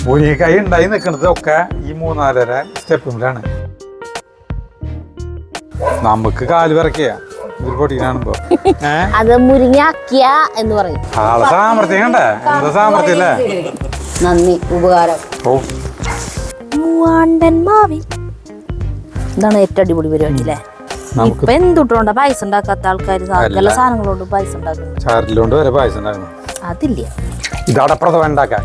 മുരിങ്ങക്കായ് ഉണ്ടായി നിൽക്കുന്നത് ഒക്കെ ഈ 3-4 സ്റ്റെപ്പിലാണ്. നമുക്ക് കാല് വിറക്കിയ ഒരു പൊടിയാണുമ്പോ അത് മുരിങ്ങാക്കിയ എന്ന് പറയും. ആളെ സാമർത്ഥ്യം കണ്ടേ, എന്താ സാമർത്ഥ്യം അല്ലേ. നന്ദി, ഉപകാരം. ഓ മൂവാണ്ടൻ മാവി ഇതാണ് ഏറ്റവും അടിപൊളി പരിപാടി അല്ലേ. ഇപ്പൊ എന്തുട്ടോണ്ടാ പായസം ഉണ്ടാക്കാത്ത ആൾക്കാർ സകല സാധനങ്ങളോണ്ട് പായസം ഉണ്ടാക്കുന്നു. ചാരലുകൊണ്ട് വരെ പായസം ഉണ്ടാക്കുന്നു. അതില്ല, ഇതടപ്രഥമ ഉണ്ടാക്കാൻ.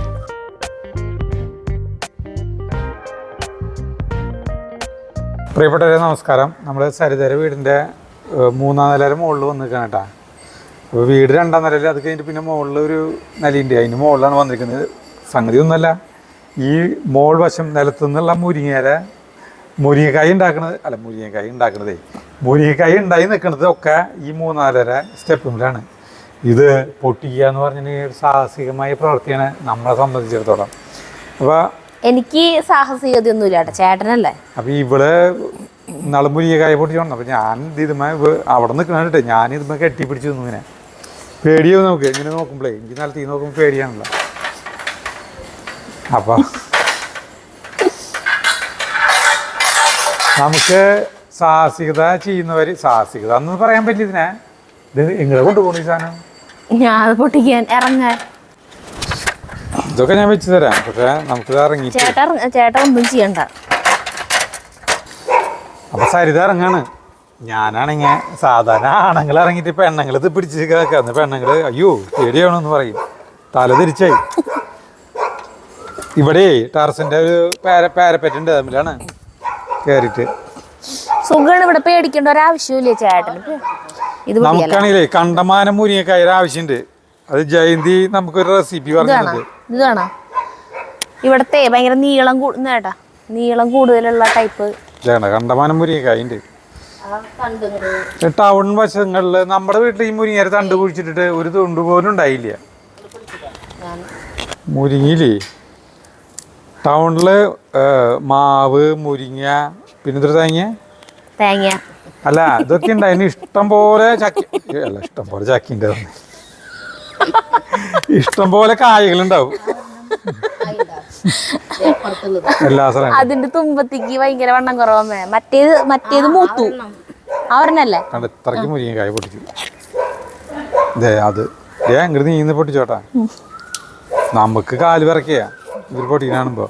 പ്രിയപ്പെട്ടവരെ നമസ്കാരം. നമ്മൾ സരിതര വീടിൻ്റെ 3-ാം നിലയുടെ മുകളിൽ വന്ന് നിൽക്കണം കേട്ടോ. അപ്പോൾ വീട് 2-ാം നിലയിൽ, അത് കഴിഞ്ഞിട്ട് പിന്നെ മുകളിൽ ഒരു നിലയുണ്ട്, അതിന് മുകളിലാണ് വന്നിരിക്കുന്നത്. സംഗതി ഒന്നുമല്ല, ഈ മോൾ വശം നിലത്തു നിന്നുള്ള മുരിങ്ങക്കായ് ഉണ്ടാക്കണതേ മുരിങ്ങക്കായ് ഉണ്ടായി നിൽക്കുന്നത് ഒക്കെ ഈ 3-4 സ്റ്റെപ്പിലാണ്. ഇത് പൊട്ടിക്കുക എന്ന് പറഞ്ഞാൽ ഒരു സാഹസികമായ പ്രവൃത്തിയാണ് നമ്മളെ സംബന്ധിച്ചിടത്തോളം. അപ്പോൾ എനിക്ക് സാഹസികതയൊന്നുമില്ല കേട്ടോ, ചേട്ടനല്ലേ. അപ്പോൾ ഇവിടെ നാളെ മുരിങ്ങക്കായ പൊട്ടിച്ചോണം. അപ്പോൾ ഞാൻ ഇതുമേ അവിടെ നിൽക്കണേ, ഞാൻ ഇതുമേ കെട്ടിപ്പിടിച്ച് നിന്നു. ഇങ്ങനെ പേടിയാവും നമുക്ക്, ഇങ്ങനെ നോക്കുമ്പോഴേ. എനിക്ക് നിലത്ത് നോക്കുമ്പോൾ പേടിയാണല്ലോ. അപ്പോൾ നമുക്ക് സാഹസികത ചെയ്യുന്നവർ, സാഹസികത എന്ന് പറയാൻ പറ്റില്ല ഇതിനെ. ഇത് എങ്ങനെ കൊണ്ടുപോകണം ഈ സാധനം? ഞാൻ പൊട്ടിക്കാൻ ഇറങ്ങാൻ ഇതൊക്കെ ഞാൻ വെച്ച് തരാം, പക്ഷേ നമുക്ക് ഇറങ്ങി. ചേട്ടൻ ഒന്നും ചെയ്യണ്ട. അപ്പൊ സരിത ഇറങ്ങാണ്. ഞാനാണെങ്കിൽ സാധാരണ ആണുങ്ങൾ ഇറങ്ങിയിട്ട് പെണ്ണുങ്ങൾ ഇത് പിടിച്ച് കേൾക്കാന്ന്. പെണ്ണുങ്ങൾ അയ്യോ പേടിയാവണമെന്ന് പറയും, തല തിരിച്ചായി. ഇവിടെ ടെറസിന്റെ ഒരു പാരപ്പറ്റുണ്ട്, തമ്മിലാണ് കയറിയിട്ട്. സുഖമാണ്, ഇവിടെ പേടിക്കേണ്ട ഒരാവശ്യമില്ല ചേട്ടന്. ഇത് നമുക്കാണെങ്കിലേ കണ്ടമാനം മുരിങ്ങക്കായ ആവശ്യമുണ്ട്. അത് ജയന്തി നമുക്കൊരു റെസിപ്പി പറഞ്ഞത്. ഇത് കാണാം, ഇവിടത്തെ ഭയങ്കര നീളം കൂടുതലുള്ള ടൈപ്പ് കണ്ടമാനം മുരിങ്ങക്കായുണ്ട്. ടൗൺ വശങ്ങളില് നമ്മുടെ വീട്ടിൽ ഈ മുരിങ്ങ തണ്ട് കുഴിച്ചിട്ടിട്ട് ഒരു തുണ്ട് പോലും ഉണ്ടായില്ല. മുരിങ്ങയില്ലേ ടൗണില് മാവ്, മുരിങ്ങ, പിന്നെ ഇതൊരു തേങ്ങ അല്ല, ഇതൊക്കെ ഉണ്ടായിരുന്നു. ഇഷ്ടം പോലെ ചക്കി ഉണ്ടായിരുന്നു. ഇഷ്ടം പോലെ കായകളുണ്ടാവും എല്ലാ സ്ഥലവും. അതിന്റെ തുമ്പത്തിക്ക് ഭയങ്കര വണ്ണം കുറവമ്മേ. മറ്റേത് മൂത്തു അവരനല്ലേ കണ്ട ഇത്രയ്ക്ക് മുരിങ്ങക്കായ പൊട്ടിച്ചു. അത് ഇങ്ങോട്ട് നീന്ന് പൊട്ടിച്ചോട്ടാ. നമുക്ക് കാല് വിറക്കിയ ഇതൊരു പൊട്ടിക്കാണുമ്പോ.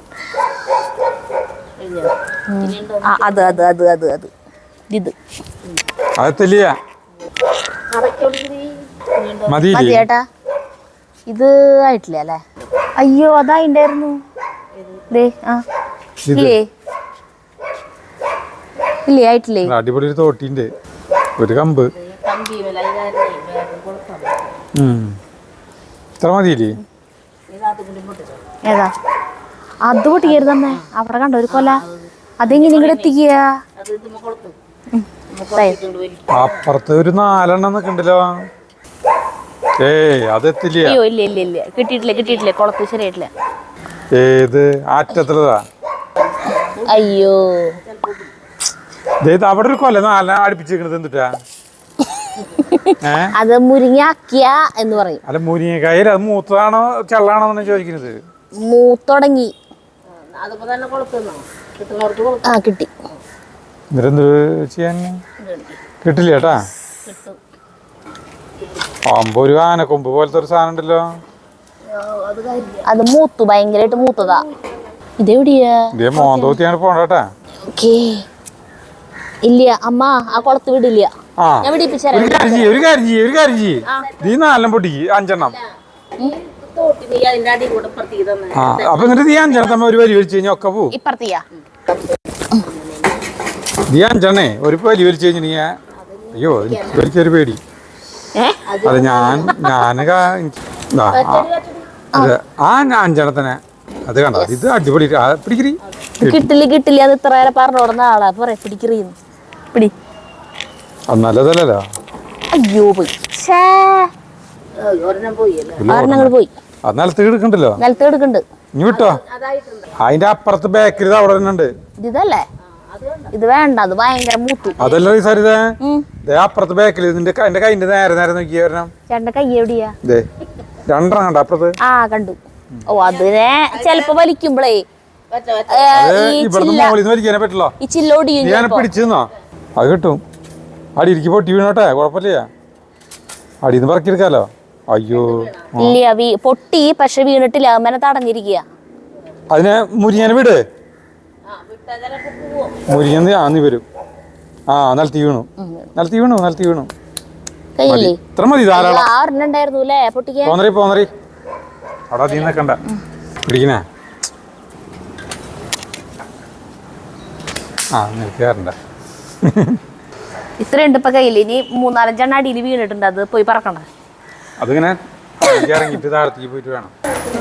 അതെത്തില്ല മതി ചേട്ടാ. ഇത് ആയിട്ടില്ല അല്ലേ? അയ്യോ അതായിണ്ടായിരുന്നു. ഇല്ലേ ആയിട്ടില്ലേ? അടിപൊളി ഒരു തോട്ടിന്റെ ഒരു കമ്പ് ഇത്ര മതിയില്ലേ? ഏതാ അത് പൊട്ടിക്കരുതമ്മേ. അവിടെ കണ്ടോ ഒരു കൊല, അതെങ്ങനെ ഇങ്ങോട്ട് എത്തിക്കുക? അപ്പുറത്ത് ഒരു 4 നിക്കണ്ടല്ലോ. അതെത്തില്ല. അയ്യോ ഇല്ല കിട്ടിയിട്ടില്ല. കുളത്ത് ശരിയായിട്ടില്ല. ഏത് ആറ്റത്തിലതാ? അയ്യോ അവിടെ ഒരു കൊല 4 അടുപ്പിച്ചിരിക്കണത് എന്തിട്ടാ? അത് മുരിങ്ങാക്കിയ എന്ന് പറയും. അല്ല മുരിങ്ങക്കായ അത് മൂത്തതാണോ ചെള്ളാണോ ചോദിക്കുന്നത്? മൂത്തൊടങ്ങി കിട്ടി. എന്നിട്ടെന്ത് ചെയ്യാൻ കിട്ടില്ല ചേട്ടാ. ആകുമ്പോ ഒരു ആനക്കൊമ്പ് പോലത്തെ ഒരു സാധനം ഉണ്ടല്ലോ. അത് മൂത്തു, ഭയങ്കരമായിട്ട് മൂത്തതാ. ഇതെവിടെയാ? ഇതേ മോന്തോത്തിയാണ് പോണ്ടേട്ടാ. ഇല്ല അമ്മ, ആ കുളത്ത് വിടില്ല. ഞാൻ ഒരു കാര്യം ചെയ്യ് നീ 4 പൊട്ടിക്ക് 5 അപ്പൊ എന്നിട്ട് നീ 5 ഒരു വരി വലിച്ചു കഴിഞ്ഞാൽ ഒക്കെ പോവും. ഇപ്പറത്തിയാ നീ 5 ഒരു വരി വലിച്ചു കഴിഞ്ഞ നീ അയ്യോ എനിക്കൊരു പേടി. അത് ഞാൻ 5 അത് കണ്ട. ഇത് അടിപൊളി പിടിക്കരി കിട്ടില്ല. അത് ഇത്ര നേരം പറഞ്ഞോടുന്ന ആളാ പറയാ പിടിക്കറിയുന്നു. പിടി. അത് നല്ലതല്ലോ. അയ്യോ പോയി. പോയി. അത് നിലത്ത് എടുക്കണ്ടല്ലോ. നിലത്ത് എടുക്കണ്ട്. ഇനി വിട്ടോ. അതിന്റെ അപ്പുറത്ത് ബേക്കറി അവിടെ തന്നെ ഉണ്ട്. ഇതല്ലേ? ഇത് വേണ്ട, അത് ഭയങ്കര മൂത്തു. അതല്ല സരിത, അപ്പുറത്ത് ബേക്കറി എന്റെ കൈന്റെ നേരെ നോക്കി വരണം. ചേട്ടന്റെ കൈ എവിടെയാ? 2 കണ്ട അപ്പുറത്ത്. കണ്ടു. ഓ അതിനെ ചെലപ്പോ വലിക്കുമ്പോഴേ ഇവിടുന്ന് മോളിൽ നിന്ന് വലിക്കാനേ പറ്റില്ല. ഈ ചില്ലോടിയും ഞാൻ പിടിച്ചെന്നോ അത് കിട്ടും. അടിയിലേക്ക് പൊട്ടി വീണോട്ടെ, കുഴപ്പമില്ല. അടിയിൽ നിന്ന് പറക്കിയെടുക്കാലോ. അയ്യോ ഇല്ല പൊട്ടി, പക്ഷെ വീണിട്ടില്ല, അമ്മനെ തടഞ്ഞിരിക്കുക. അതിനെ മുരിങ്ങാനെ വിട്. മുരിങ്ങ നീ വരും. നിലത്തി വീണു. കയ്യില്ലേ ഇത്ര മതി ധാരാളം. 6 ഉണ്ടായിരുന്നു അല്ലേ പൊട്ടിക്കാൻ. പോന്നറി അവിടെ അധികം നിൽക്കണ്ട. പിടിക്കണേ നിൽക്കാറുണ്ട. ഇത്രയുണ്ട് ഇപ്പൊ കയ്യിൽ. ഇനി 3-4 അടിയിൽ വീണിട്ടുണ്ട്, അത് പോയി പറക്കണ്ട. അതിങ്ങനെ ഇറങ്ങിയിട്ട് താഴത്തേക്ക് പോയിട്ട് വേണം.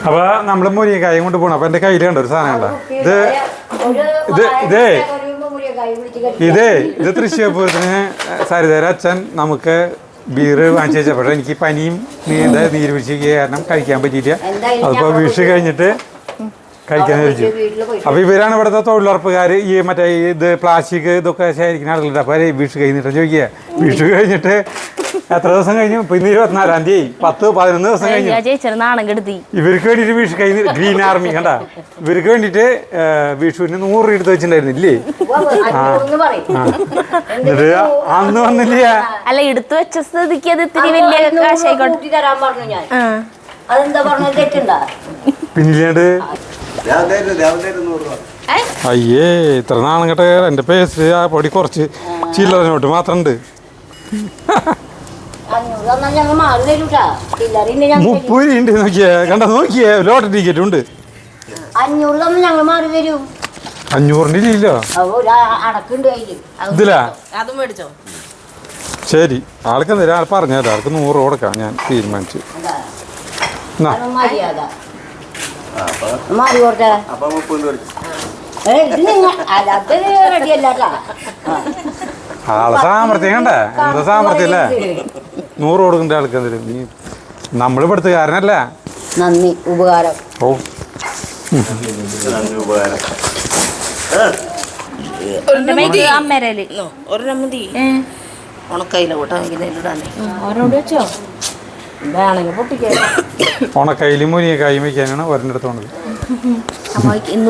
അപ്പൊ നമ്മള് മുരിങ്ങക്കായും കൊണ്ട് പോകണം. അപ്പൊ എന്റെ കയ്യിൽ കണ്ട ഒരു സാധനം ഉണ്ടോ, ഇത് തൃശ്ശൂർ പൂരത്തിന് സരിതയുടെ അച്ഛൻ നമുക്ക് ബീറ് വാങ്ങിച്ചു വെച്ചപ്പോൾ എനിക്ക് പനിയും നീര് പിടിച്ചിരിക്കുക കാരണം കഴിക്കാൻ പറ്റിയില്ല. അതിപ്പോ വിഷു കഴിഞ്ഞിട്ട് കഴിക്കാൻ വെച്ചു. അപ്പൊ ഇവരാണ് ഇവിടുത്തെ തൊഴിലുറപ്പുകാർ. ഈ മറ്റേ ഇത് പ്ലാസ്റ്റിക് ഇതൊക്കെ ശേഖരിക്കുന്ന ആളുകളുണ്ട്. അപ്പൊ വിഷു കഴിഞ്ഞിട്ട് ചോദിക്കുക, വിഷു കഴിഞ്ഞിട്ട് എത്ര ദിവസം കഴിഞ്ഞു? ഇപ്പൊ ഇന്ന് 24-ാം തീയതി, 10-11 ദിവസം കഴിഞ്ഞു. ഇവർക്ക് വേണ്ടിട്ട് വിഷു കഴിഞ്ഞ് ഗ്രീൻ ആർമി കണ്ട, ഇവർക്ക് വേണ്ടിട്ട് വിഷുവിന് 100 രൂപ എടുത്ത് വെച്ചിട്ടുണ്ടായിരുന്നില്ലേ? എന്നിട്ട് അന്ന് വന്നില്ല. അല്ല എടുത്തു വെച്ച സ്ഥിതിക്ക് അത് ഇത്തിരി വലിയ പിന്നില്ലാണ്ട് അയ്യേ ഇത്ര നാളും കേട്ട എന്റെ പേസ് ആ പൊടി കുറച്ച് ചില്ലറനോട്ട് മാത്രം ഉണ്ട്. 30 ഉണ്ട്. നോക്കിയേ ലോട്ടറി ടിക്കറ്റ് ഉണ്ട്. 500 ഇല്ലോ ഇതിലാ. ശരി ആൾക്ക് എന്തെങ്കിലും പറഞ്ഞാലോ, ആൾക്ക് 100 കൊടുക്കാം. ഞാൻ തീരുമാനിച്ചു. ആളെ സാമർത്ഥ്യം കണ്ടേ, എന്താ സാമർത്ഥ്യം അല്ലേ? 100 കൊടുക്കേണ്ട ആൾക്ക് എന്തെങ്കിലും. നീ നമ്മൾ പെടുത്തുകാരനല്ല. നന്ദി ഉപകാരം. ഓ ഉണക്കയിലും മുരിങ്ങക്കായും വയ്ക്കാനാണ് ഒരെണ്ണടുത്തോണ്ട്.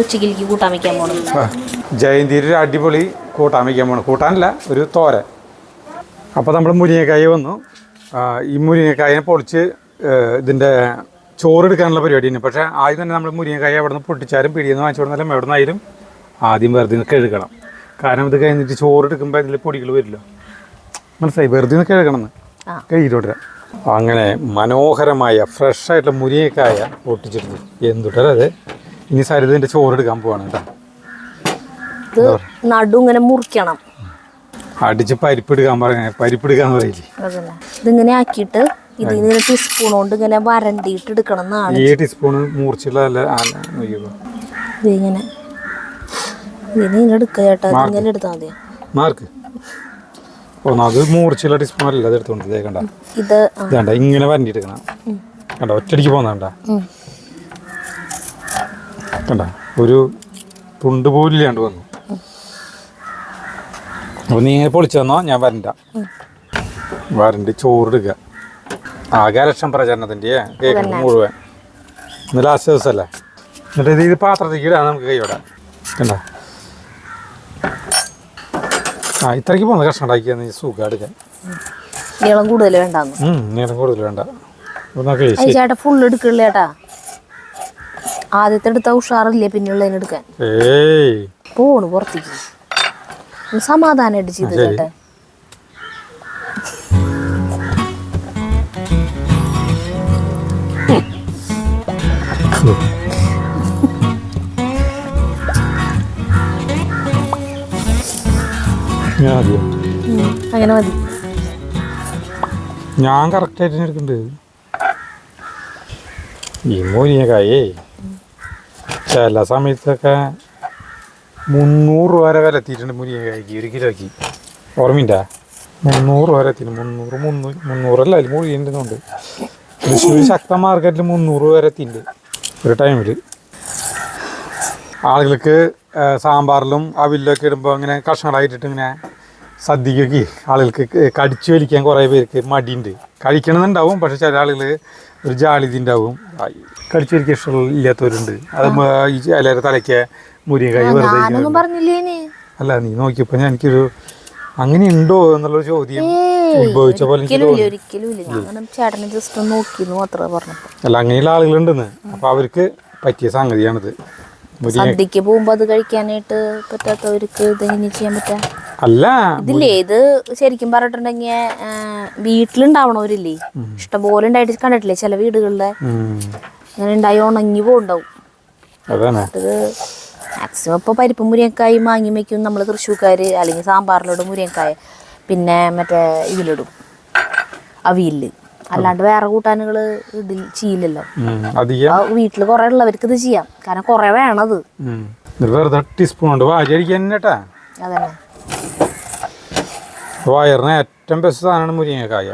ഉച്ചക്കിലേക്ക് കൂട്ടാൻ വയ്ക്കാൻ പോകണം. ജയന്തിയിൽ ഒരു അടിപൊളി കൂട്ടാൻ വയ്ക്കാൻ പോകണം. കൂട്ടാനല്ല, ഒരു തോരൻ. അപ്പോൾ നമ്മൾ മുരിങ്ങക്കായ വന്നു. ഈ മുരിങ്ങക്കായനെ പൊളിച്ച് ഇതിൻ്റെ ചോറെടുക്കാനുള്ള പരിപാടിയാണ്. പക്ഷേ ആദ്യം തന്നെ നമ്മൾ മുരിങ്ങക്കായ അവിടെ നിന്ന് പൊട്ടിച്ചാലും പിടിയിൽ നിന്ന് വാങ്ങിച്ചു കൊടുത്താലും എവിടെ നിന്നായാലും ആദ്യം വെറുതെ നിന്ന് കഴുകണം. കാരണം ഇത് കഴിഞ്ഞിട്ട് ചോറെടുക്കുമ്പോൾ അതിൽ പൊടികൾ വരില്ല. മനസ്സിലായി? വെറുതെ നിന്ന് കഴുകണമെന്ന് കഴുകിയിട്ട്. അങ്ങനെ മനോഹരമായ ഫ്രഷായിട്ടുള്ള മുരിങ്ങക്കായ പൊട്ടിച്ചിരുന്നു. എന്തുട്ടത് ഇനി സരിതൻ്റെ ചോറെടുക്കാൻ പോവാണ് കേട്ടോ. നടു ഇങ്ങനെ മുറിക്കണം, അടിച്ച് പരിപ്പെടുക്കാൻ പറഞ്ഞ പരിപ്പെടുക്കാന്ന് പറയില്ലേ. ഇതിങ്ങനെ ആക്കിയിട്ട് ഇതിങ്ങനെ ടീസ്പൂൺ കൊണ്ട് ഇങ്ങനെ വരണ്ടിയിട്ട് എടുക്കണം എന്നാണ്. ഈ ടീസ്പൂണ് മൂർച്ചയുള്ളതല്ല. ഇതിങ്ങനെ ഇതിങ്ങനെ എടുക്കുക ചേട്ടാ. ഇങ്ങനെ എടുത്താൽ മതിയോ? മാർക്ക് അത് മൂർച്ചയുള്ള ടീസ്പൂൺ അല്ല. അത് എടുത്തോണ്ട് കണ്ട ഇത് വേണ്ട, ഇങ്ങനെ വരണ്ടി എടുക്കണം. കണ്ട ഒറ്റടിക്ക് പോന്നണ്ട. കണ്ട ഒരു തുണ്ട് പോലില്ലാണ്ട് വന്നു. അപ്പോൾ നീ ഇങ്ങനെ പൊളിച്ചു തന്നോ, ഞാൻ വരണ്ടി ചോറെടുക്കുക. ആകെ ലക്ഷം പ്രചരണത്തിൻ്റെ കേൾക്കണം മുഴുവൻ. ഇന്ന് ലാസ്റ്റ് ദിവസമല്ലേ. എന്നിട്ട് ഇത് പാത്രത്തേക്ക് ഇടാൻ നമുക്ക് കൈയോടെ. കണ്ട ഇത്രയ്ക്ക് പോകുന്ന കഷ്ണം ഉണ്ടാക്കിയാൽ സുഖം എടുക്കാൻ. നീളം കൂടുതൽ വേണ്ട. നീളം കൂടുതൽ വേണ്ട. ചേട്ടാ ഫുള്ള് എടുക്കില്ല ചേട്ടാ. ആദ്യത്തെ എടുത്താൽ ഉഷാറില്ലേ പിന്നെയുള്ളതിന് എടുക്കാൻ. പോണു പുറത്തേക്ക്. സമാധാനമായിട്ട് ചെയ്ത് ചേട്ടാ. അങ്ങനെ മതി. ഞാൻ കറക്റ്റായിട്ട് എടുക്കുന്നുണ്ട്. ഈ മുരിങ്ങക്കായേ ചില സമയത്തൊക്കെ 300 രൂപ വരെ വില എത്തിയിട്ടുണ്ട് മുരിങ്ങക്കായ്ക്ക് 1 കിലോയ്ക്ക്. ഓർമ്മയില്ല? 300 രൂപ വരെ എത്തിയിട്ടുണ്ട്. 300 അതിൽ മുഴുവനുണ്ട്. തൃശ്ശൂർ ശക്ത മാർക്കറ്റിൽ 300 രൂപ വരെ എത്തിയിട്ടുണ്ട് ഒരു ടൈമിൽ. ആളുകൾക്ക് സാമ്പാറിലും അവിലൊക്കെ ഇടുമ്പോൾ ഇങ്ങനെ കഷ്ണങ്ങളായിട്ടിട്ട് ഇങ്ങനെ സദ്യക്കൊക്കെ ആളുകൾക്ക് കടിച്ചു വലിക്കാൻ കുറേ പേർക്ക് മടിയുണ്ട്. കഴിക്കണമെന്നുണ്ടാവും, പക്ഷെ ചില ആളുകൾ ഒരു ജാളിതി ഉണ്ടാവും. കടിച്ചൊരിക്കൽ ഇഷ്ടമില്ലാത്തവരുണ്ട് അത് ഈ എല്ലാവരും തലയ്ക്ക് മുരിങ്ങക്കായ് വെറുതെ ഞാനൊന്നും പറഞ്ഞില്ലേന്. അല്ല നീ നോക്കിയപ്പോൾ എനിക്കൊരു അങ്ങനെ ഉണ്ടോ എന്നുള്ളൊരു ചോദ്യം ഉത്ഭവിച്ച പോലെ എനിക്ക് തോന്നി. ഒരിക്കലും ഇല്ല. ഞാൻ അങ്ങനെ ചേട്ടനെ ജസ്റ്റ് ഒന്ന് നോക്കിയെന്ന് മാത്രമേ പറഞ്ഞപ്പോ. അല്ല അങ്ങനെയുള്ള ആളുകളുണ്ടെന്ന്. അപ്പോൾ അവർക്ക് പറ്റിയ സംഗതിയാണിത്. സദ്യക്ക് പോകുമ്പോ അത് കഴിക്കാനായിട്ട് പറ്റാത്തവർക്ക് ഇത് ഇനി ചെയ്യാൻ പറ്റാ. അല്ല ഇതില്ലേ, ഇത് ശരിക്കും പറഞ്ഞിട്ടുണ്ടെങ്കിൽ വീട്ടിലുണ്ടാവണവരില്ലേ ഇഷ്ടംപോലെ ഉണ്ടായിട്ട് കണ്ടിട്ടില്ലേ ചില വീടുകളിലെ അങ്ങനെ ഉണ്ടായി ഉണങ്ങി പോണ്ടാവും. അതാണ് ഇത് മാക്സിമം ഇപ്പോൾ പരിപ്പ് മുരിങ്ങക്കായ് മാങ്ങി വയ്ക്കും നമ്മൾ തൃശ്ശൂർക്കാർ, അല്ലെങ്കിൽ സാമ്പാറിലിടും മുരിങ്ങക്കായ, പിന്നെ മറ്റേ ഇതിലിടും അവിയലില്. അല്ലാണ്ട് വേറെ കൂട്ടാനുകൾ ഇതിൽ ചെയ്യില്ലല്ലോ. വീട്ടിൽ കുറെ ഉള്ളവർക്ക് ഇത് ചെയ്യാം, കാരണം കുറെ വേണത്. വെറുതെ ടീസ്പൂൺ കൊണ്ട് വാരി അടിക്കാൻ കേട്ടാ. അതന്നെ വയറിന് ഏറ്റവും ബെസ്റ്റ് സാധനമാണ് മുരിങ്ങക്കായ.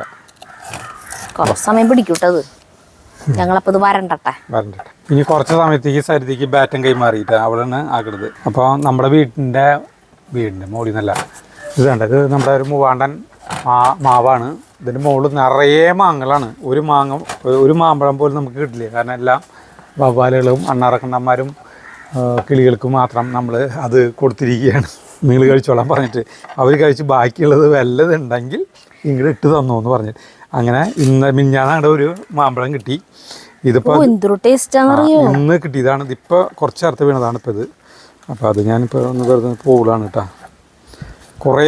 കുറച്ച് സമയം പിടിക്കൂട്ടത്. ഞങ്ങളപ്പോൾ ഇത് വരണ്ടട്ടെ. ഇനി കുറച്ച് സമയത്തേക്ക് സരിതയ്ക്ക് ബാറ്റം കൈമാറിയിട്ട് അവിടെയാണ് ആക്കണത്. അപ്പോൾ നമ്മുടെ വീടിൻ്റെ മുകളിൽ നിന്നല്ല, ഇത് കണ്ടത് നമ്മുടെ ഒരു മൂവാണ്ടൻ മാവാണ്. ഇതിൻ്റെ മുകളിൽ നിറയെ മാങ്ങകളാണ്. ഒരു മാമ്പഴം പോലും നമുക്ക് കിട്ടില്ല. കാരണം എല്ലാം വവ്വാലുകളും അണ്ണാറക്കണ്ണന്മാരും കിളികൾക്കും മാത്രം നമ്മൾ അത് കൊടുത്തിരിക്കുകയാണ്. നിങ്ങൾ കഴിച്ചോളാൻ പറഞ്ഞിട്ട് അവർ കഴിച്ച് ബാക്കിയുള്ളത് വല്ലതുണ്ടെങ്കിൽ ഇങ്ങോട്ട് ഇട്ട് തന്നു എന്ന് പറഞ്ഞിട്ട് അങ്ങനെ മിഞ്ഞാന്നാണ്ട് ഒരു മാമ്പഴം കിട്ടി. ഇതിപ്പോൾ ഇന്ന് കിട്ടിയതാണ്. ഇതിപ്പോൾ കുറച്ച് അടുത്ത് വീണതാണ് ഇപ്പോൾ ഇത്. അപ്പോൾ അത് ഞാനിപ്പോൾ ഒന്ന് വെറുതെ പോവുകയാണ് കേട്ടോ. കുറേ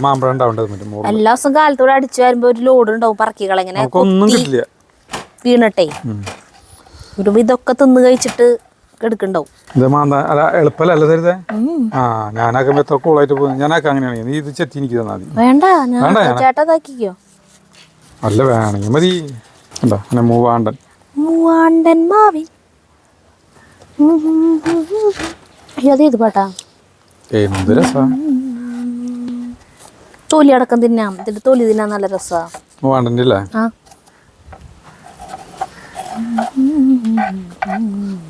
മാമ്പഴം ഉണ്ടാവേണ്ടത് എല്ലാ ദിവസം കാലത്തോടെ അടിച്ചു വരുമ്പോൾ ഒരു ലോഡ് ഉണ്ടാവും പറക്കികളെങ്ങനെ ഒന്നും കിട്ടില്ല വീണട്ടെ. ഇതൊക്കെ തിന്ന് കഴിച്ചിട്ട് എടുക്കണ്ടാവും. ഇത് അല്ല എളുപ്പമല്ല തരുതേ. ഞാനാക്കുമ്പോ എത്ര കൂളായിട്ട് പോകും. ഞാനാക്ക അങ്ങനെയാണെങ്കിൽ നീ ഇത് ചെത്തി എനിക്ക് തന്നാൽ മതി. വേണ്ട ചേട്ടാക്കിക്കോ. അല്ല വേണമെങ്കിൽ മതി. എന്താ മൂവാണ്ടൻ മാവിൻ അതേത് പാട്ടാ? എന്ത് രസാ. തൊലി അടക്കം തിന്നാം. ഇതിന്റെ തൊലി തിന്നാൻ നല്ല രസാ. മൂവാണ്ടൻ്റെ അല്ലേ?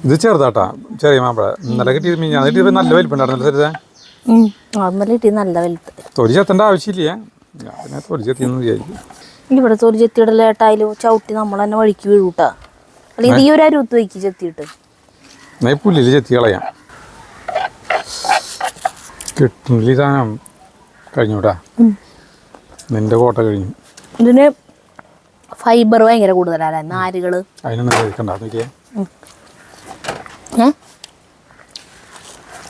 ഇത് ചെറുതാട്ടാ, ചെറിയ മാമ്പഴ. ഇന്നലെ കിട്ടിയത് ഞാൻ കിട്ടിയപ്പോ നല്ല വലിപ്പുണ്ടായിരുന്നല്ലോ തരുതേ. നല്ല വലുത്. തൊലി ചെത്തേണ്ട ആവശ്യമില്ല. ഞാൻ പിന്നെ തൊലി ചെത്തിയെന്ന് വിചാരിക്കും. ഇവിടെ തൊലി ചെത്തിയിടലേട്ടായാലും ചവിട്ടി നമ്മൾ തന്നെ വഴിക്ക് വീഴൂട്ടാ. അല്ലെങ്കിൽ ഈ ഒരു അരുത്ത് വയ്ക്ക് ചെത്തിയിട്ട് പുല്ലില് ചെത്തി കളയാം. കിട്ടുന്നില്ല സാധനം. കഴിഞ്ഞൂട്ടാ, നിന്റെ കോട്ട കഴിഞ്ഞു. ഇതിന് ഫൈബർ ഭയങ്കര കൂടുതലല്ലേ, നാരുകള്.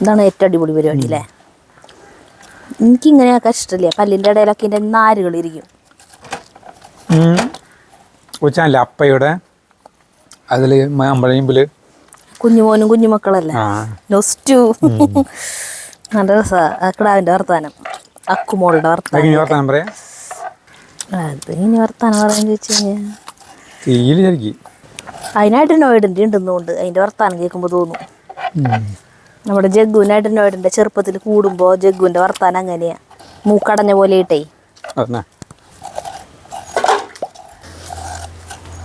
ഇതാണ് ഏറ്റവും അടിപൊളി പരിപാടി അല്ലേ. എനിക്കിങ്ങനെയൊക്കെ ഇഷ്ടമില്ല. പല്ലിൻ്റെ ഇടയിലൊക്കെ ഇതിൻ്റെ നാരുകൾ ഇരിക്കും. അപ്പയുടെ അതില് അമ്പഴയിമ്പില് കുഞ്ഞുമോനും കുഞ്ഞുമക്കളല്ലേ. നൊസ്റ്റു നല്ല രസാ. കിടാവിൻ്റെ വർത്താനം, അക്കുമോളുടെ വർത്താനം പറയാ. അത് ഇനി വർത്താനം പറയാൻ ചോദിച്ചു കഴിഞ്ഞാൽ അതിനായിട്ട് നോയിഡിൻ്റെ ഉണ്ടെന്നുകൊണ്ട് അതിൻ്റെ വർത്താനം കേൾക്കുമ്പോൾ തോന്നും. നമ്മുടെ ജഗ്ഗുവിനായിട്ട് നോയിഡിൻ്റെ ചെറുപ്പത്തിൽ കൂടുമ്പോൾ ജഗ്ഗുവിൻ്റെ വർത്താനം അങ്ങനെയാ, മൂക്കടഞ്ഞ പോലെ ഇട്ടേ.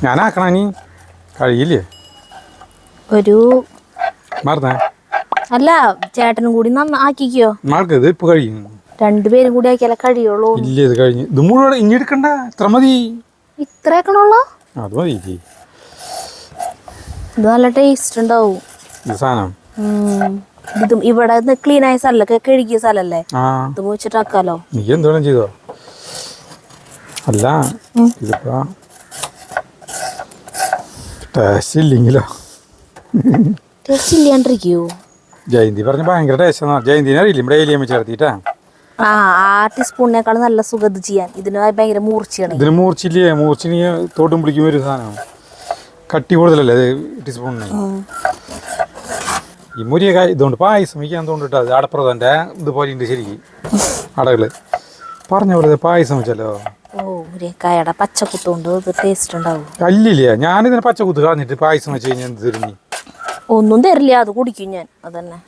ഞാനാക്കണ കഴിയില്ലേ ഒരു അല്ല ചേട്ടനും കൂടി ആക്കിക്കോ. ഇപ്പൊ കഴിയും. രണ്ടുപേരും കൂടി ആക്കിയാലേ കഴിയുള്ളൂ. ഇല്ല ഇത് കഴിഞ്ഞു. ഇത് മുഴുവൻ ഇനി എടുക്കണ്ട. ഇത്ര മതി. ഇത്ര ആക്കണുള്ളൂ. അത് മതി. ഇത് നല്ല ടേസ്റ്റ് ഉണ്ടാവും ഈ സാധനം. ഇതും ഇവിടെ ക്ലീൻ ആയ സ്ഥലമൊക്കെ കഴുകിയ സ്ഥലല്ലേ, ഇത് വെച്ചിട്ടാക്കാലോ. നീ എന്തോളം ചെയ്തോ. അല്ല ഇതിപ്പോ ടേസ്റ്റ് ഇല്ലെങ്കിലോ. ടേസ്റ്റ് ഇല്ലാണ്ടിരിക്കോ? ജയന്തി പറഞ്ഞ ഭയങ്കര ടേസ്റ്റ്. ജയന്തിനെ അറിയില്ല, ഇവിടെ ഏലിയമ്മ ചേർത്തിട്ടാ. ആ ടീസ്പൂണിനേക്കാളും നല്ല സുഖം ചെയ്യാൻ. ഇതിന് ഭയങ്കര മൂർച്ചയാണ്. ഇതിന് മൂർച്ചയില്ലേ? മൂർച്ചിന് തോട്ടും പിടിക്കും ഒരു സാധനം. കട്ടി കൂടുതലല്ലേ ടീസ്പൂണിന്. ഈ മുരിങ്ങക്കായ ഇതുകൊണ്ട് പായസം വയ്ക്കാൻ തോന്നിട്ട് അത് അടപ്രഥൻ്റെ ഇതുപോലെ ഉണ്ട് ശരിക്കും. അടകള് പറഞ്ഞ പോലെ പായസം വെച്ചല്ലോ. മുരിങ്ങക്കായയുടെ പച്ചക്കുത്തുകൊണ്ട് ടേസ്റ്റ് ഉണ്ടാവും. അല്ലില്ല, ഞാനിതിനെ പച്ചക്കുത്ത് കളഞ്ഞിട്ട് പായസം വെച്ച് കഴിഞ്ഞാൽ എന്ത് തരുന്നു? ഒന്നും തരില്ല, അത് കുടിക്കും ഞാൻ. അതന്നെ.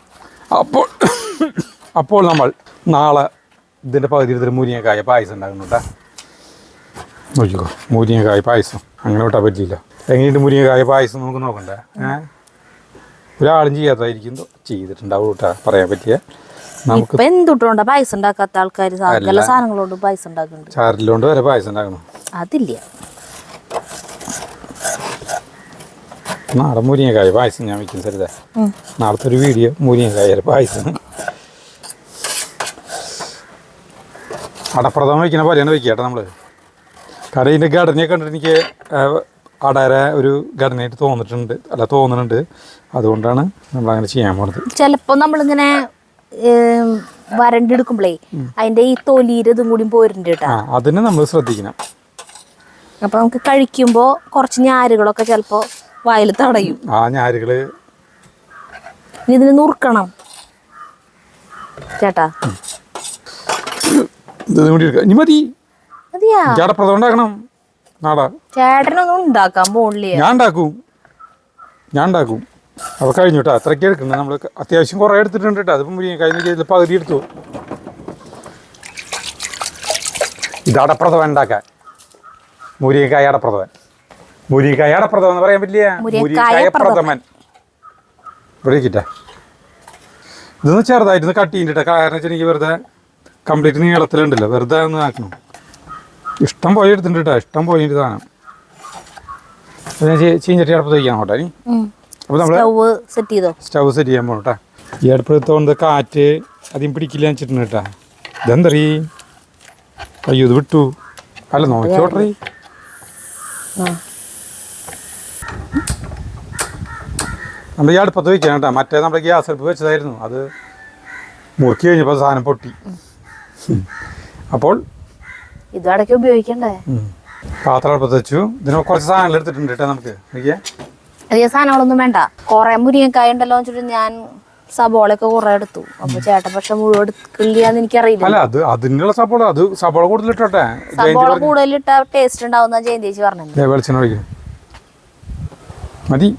അപ്പോൾ നമ്മൾ നാളെ ഇതിൻ്റെ പകുതി എടുത്തിട്ട് മുരിങ്ങക്കായ പായസം ഉണ്ടാക്കുന്നു കേട്ടോ. നോക്കിക്കോ, മുരിങ്ങക്കായ പായസം അങ്ങനെ വിട്ടാൽ പറ്റില്ല. എങ്ങനെയുണ്ട് മുരിങ്ങക്കായ പായസം നമുക്ക് നോക്കണ്ടേ? ഒരാളും ചെയ്യാത്തതായിരിക്കും ചെയ്തിട്ടുണ്ടാവും കേട്ടോ, പറയാൻ പറ്റിയ. നമുക്ക് എന്തുകൊണ്ടാ പായസം ഉണ്ടാക്കാത്ത ആൾക്കാർ സകല സാധനങ്ങളോട് പായസം ഉണ്ടാക്കുന്നുണ്ട്. ചാരലുകൊണ്ട് വരെ പായസം ഉണ്ടാക്കണം. അതില്ല. നാളെ മുരിങ്ങക്കായ പായസം ഞാൻ വയ്ക്കും സരിത. നാളത്തെ ഒരു വീഡിയോ മുരിങ്ങക്കായ പായസം. അടപ്രഥമം വയ്ക്കുന്ന പോലെയാണ് വയ്ക്കുക കേട്ടോ നമ്മൾ. കാരണം ഇതിൻ്റെ ഘടനയെ കണ്ടിട്ട് എനിക്ക് അടര ഒരു ഘടനയായിട്ട് തോന്നുന്നുണ്ട്. അതുകൊണ്ടാണ് നമ്മളങ്ങനെ ചെയ്യാൻ പോകുന്നത്. ചിലപ്പോൾ നമ്മളിങ്ങനെ വരണ്ടെടുക്കുമ്പോഴേ അതിന്റെ ഈ തൊലീരതും കൂടി പോരുന്നുണ്ട് കേട്ടോ. അതിന് നമ്മൾ ശ്രദ്ധിക്കണം. അപ്പൊ നമുക്ക് കഴിക്കുമ്പോ കുറച്ച് ഞാരുകളൊക്കെ ചിലപ്പോ വായിൽ തടയും. ആ ഞാരുകള് ഇതിന് നുറുക്കണം ചേട്ടാ. ഇനി മതി. മതിയാ? അടപ്രഥമം ഉണ്ടാക്കണം നാടാ. ചേട്ടനൊന്നും ഉണ്ടാക്കാൻ പോണില്ല. ഞാൻ ഉണ്ടാക്കും. അപ്പോൾ കഴിഞ്ഞു കേട്ടോ. അത്രയ്ക്ക് എടുക്കുന്നത് നമ്മൾ അത്യാവശ്യം കുറേ എടുത്തിട്ടുണ്ട് കേട്ടോ. അതിപ്പോൾ മുരിങ്ങക്കായ പകുതി എടുത്തു. ഇത് അടപ്രഥമൻ ഉണ്ടാക്കാൻ മുരിങ്ങക്കായ അടപ്രഥമൻ എന്ന് പറയാൻ പറ്റില്ല. മുരിങ്ങക്കായ പ്രഥമൻ ഇവിടെ ഇരിക്കട്ടെ. ഇതൊന്ന് ചെറുതായിട്ടൊന്ന് കട്ട് ചെയ്തിട്ട്. കാരണം വെച്ചാൽ എനിക്ക് വെറുതെ കംപ്ലീറ്റ് നീളത്തിലുണ്ടല്ലോ, വെറുതെ ഒന്ന് ആക്കണം. ഇഷ്ടം പോയി എടുത്തിട്ടുണ്ട് കേട്ടോ. ഇഷ്ടം പോയിട്ട് സാധനം. ഞാൻ ചീഞ്ചട്ടി അടുപ്പത്ത് വയ്ക്കാൻ കേട്ടോ. ഇനി അപ്പോൾ നമ്മൾ സ്റ്റവ് സെറ്റ് ചെയ്യാൻ പോകണം കേട്ടോ. ഈ അടുപ്പത്തോണ്ട് കാറ്റ് അധികം പിടിക്കില്ല വെച്ചിട്ടുണ്ട് കേട്ടോ. ഇതെന്തറി അയ്യോ ഇത് വിട്ടു. അല്ല നോക്കിയോട്ടറി. നമ്മൾ ഈ അടുപ്പത്ത് വയ്ക്കാം കേട്ടോ. മറ്റേ നമ്മുടെ ഗ്യാസ് അടുപ്പ് വെച്ചതായിരുന്നു. അത് മുറുക്കി കഴിഞ്ഞപ്പോൾ സാധനം പൊട്ടി. അപ്പോൾ ഇതടക്കം ഉപയോഗിക്കണ്ടേ? പാത്രം അടുപ്പത്ത് വെച്ചു. ഇതിന് കുറച്ച് സാധനങ്ങൾ എടുത്തിട്ടുണ്ട് കേട്ടോ. നമുക്ക് അധികം സാധനങ്ങളൊന്നും വേണ്ട. കുറെ മുരിങ്ങക്കായ ഉണ്ടല്ലോ വെച്ചിട്ട് ഞാൻ സബോളയൊക്കെ കുറെ എടുത്തു. അപ്പൊ ചേട്ടൻ പക്ഷെ മുഴുവൻ എടുക്കില്ലാന്ന് എനിക്കറിയില്ല. അല്ല അതിനുള്ള സബോള കൂടുതലിട്ടോട്ടെ. സബോള കൂടുതലിട്ട ടേസ്റ്റ് ഉണ്ടാവുന്ന ജയന്തേച്ചി പറഞ്ഞത്. വെളിച്ചെണ്ണ ഒഴിക്കും മതി.